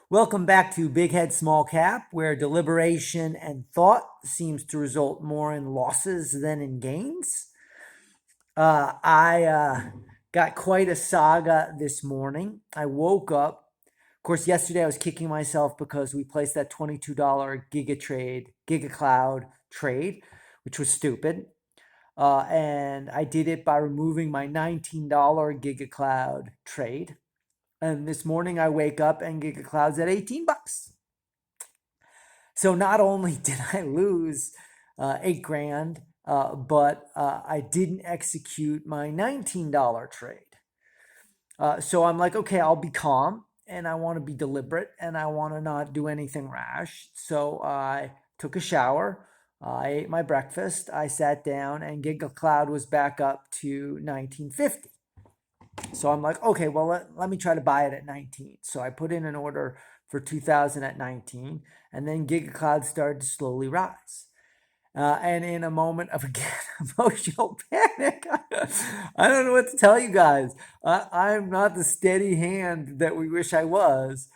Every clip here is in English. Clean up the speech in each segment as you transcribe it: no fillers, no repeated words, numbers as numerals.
Welcome back to Big Head Small Cap, where deliberation and thought seems to result more in losses than in gains. I got quite a saga this morning. I woke up. Of course, yesterday I was kicking myself because we placed that $22 Giga Cloud trade, which was stupid. And I did it by removing my $19 Giga Cloud trade. And this morning I wake up and Giga Cloud's at 18 bucks. So not only did I lose 8 grand, but I didn't execute my $19 trade. So I'm like, okay, I'll be calm and I want to be deliberate and I want to not do anything rash. So I took a shower. I ate my breakfast. I sat down and Giga Cloud was back up to 1950. So I'm like, okay, well, let me try to buy it at 19. So I put in an order for 2000 at 19, and then GigaCloud started to slowly rise. And in a moment of, again, emotional panic, I don't know what to tell you guys. I'm not the steady hand that we wish I was.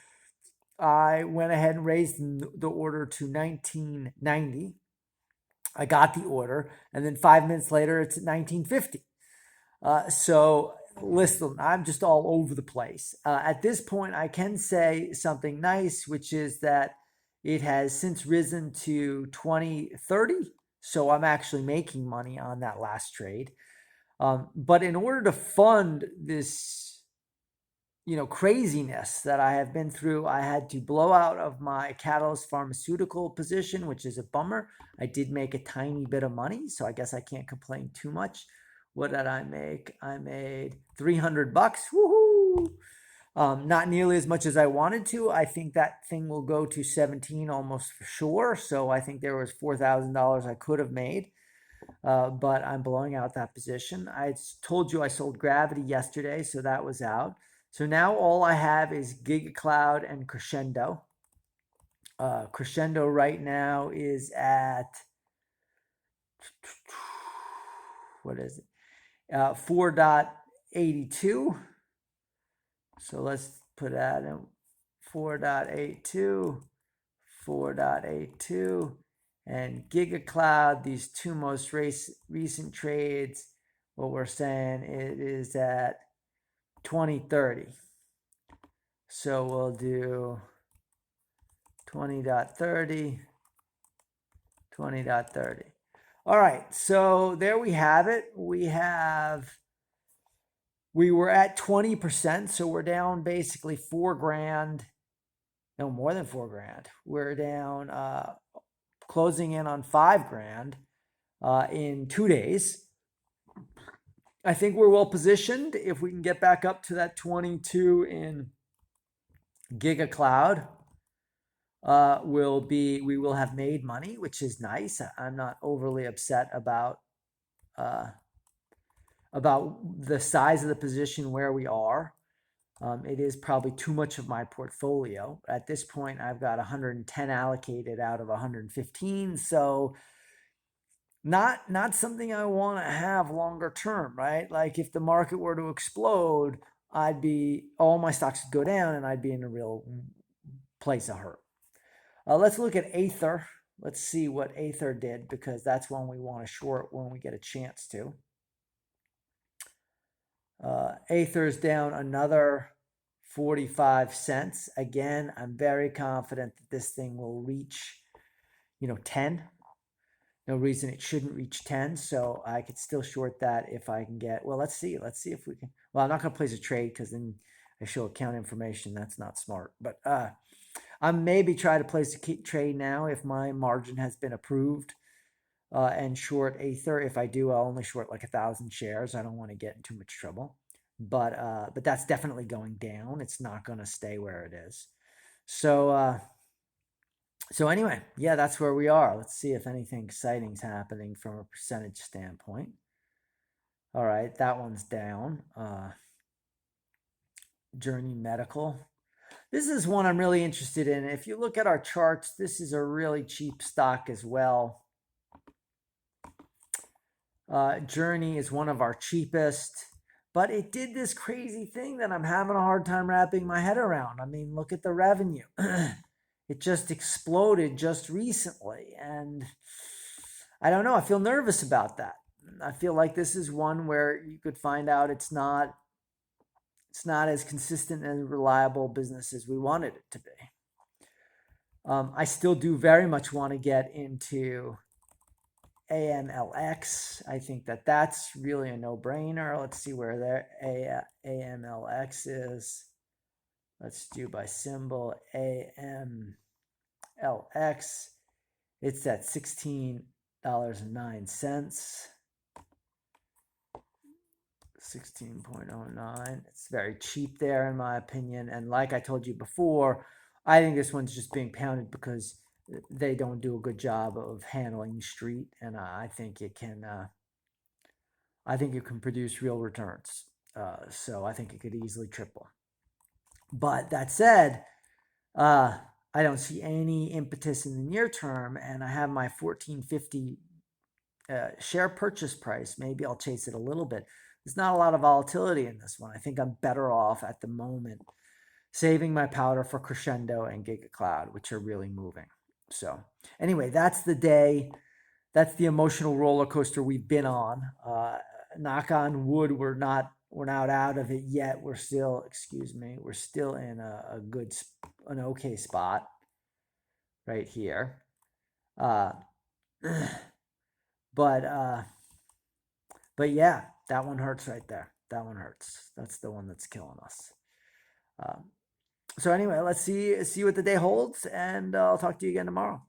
I went ahead and raised the order to 1990. I got the order, and then 5 minutes later, it's at 1950. So listen, I'm just all over the place. At this point, I can say something nice, which is that it has since risen to 2030. So I'm actually making money on that last trade. But in order to fund this, craziness that I have been through, I had to blow out of my Catalyst Pharmaceutical position, which is a bummer. I did make a tiny bit of money, so I guess I can't complain too much. What did I make? I made 300 bucks. Woohoo! Not nearly as much as I wanted to. I think that thing will go to 17 almost for sure. So I think there was $4,000 I could have made. But I'm blowing out that position. I told you I sold Gravity yesterday, so that was out. So now all I have is Giga Cloud and Crescendo. Crescendo right now is at, what is it? 4.82. So let's put that in 4.82, 4.82, and Giga Cloud, these two most recent trades, what we're saying it is at 2030. So we'll do 20.30, 20.30. All right, so there we have it. We were at 20%, so we're down basically 4 grand. No, more than 4 grand. We're down, closing in on 5 grand in 2 days. I think we're well positioned if we can get back up to that 22 in Giga Cloud. We will have made money, which is nice. I'm not overly upset uh, about the size of the position where we are. It is probably too much of my portfolio. At this point, I've got 110 allocated out of 115. So not something I want to have longer term, right? Like if the market were to explode, all my stocks would go down and I'd be in a real place of hurt. Let's look at Aether. Let's see what Aether did because that's one we want to short when we get a chance to. Aether is down another 45 cents. Again, I'm very confident that this thing will reach, 10. No reason it shouldn't reach 10. So I could still short that if I can get, well, let's see. Let's see if we can. Well, I'm not going to place a trade because then I show account information. That's not smart. But I'm maybe try to place a trade now if my margin has been approved and short Aether. If I do, I'll only short like 1,000 shares. I don't want to get in too much trouble. But that's definitely going down. It's not going to stay where it is. So anyway, yeah, that's where we are. Let's see if anything exciting is happening from a percentage standpoint. All right, that one's down. Journey Medical. This is one I'm really interested in. If you look at our charts, this is a really cheap stock as well. Journey is one of our cheapest. But it did this crazy thing that I'm having a hard time wrapping my head around. I mean, look at the revenue. It just exploded just recently. And I don't know. I feel nervous about that. I feel like this is one where you could find out it's not as consistent and reliable business as we wanted it to be. I still do very much want to get into AMLX. I think that that's really a no-brainer. Let's see where their AMLX is. Let's do by symbol AMLX. It's at $16.09. 16.09. It's very cheap there in my opinion. And like I told you before, I think this one's just being pounded because they don't do a good job of handling the street, and I think it can. I think it can produce real returns. So I think it could easily triple. But that said, I don't see any impetus in the near term, and I have my 1450 share purchase price. Maybe I'll chase it a little bit. There's not a lot of volatility in this one. I think I'm better off at the moment saving my powder for Crescendo and Giga Cloud, which are really moving. So anyway, that's the day. That's the emotional roller coaster we've been on. Knock on wood, we're not out of it yet. We're still, we're still in an okay spot right here. But yeah, that one hurts right there. That one hurts. That's the one that's killing us. So anyway, let's see what the day holds, and I'll talk to you again tomorrow.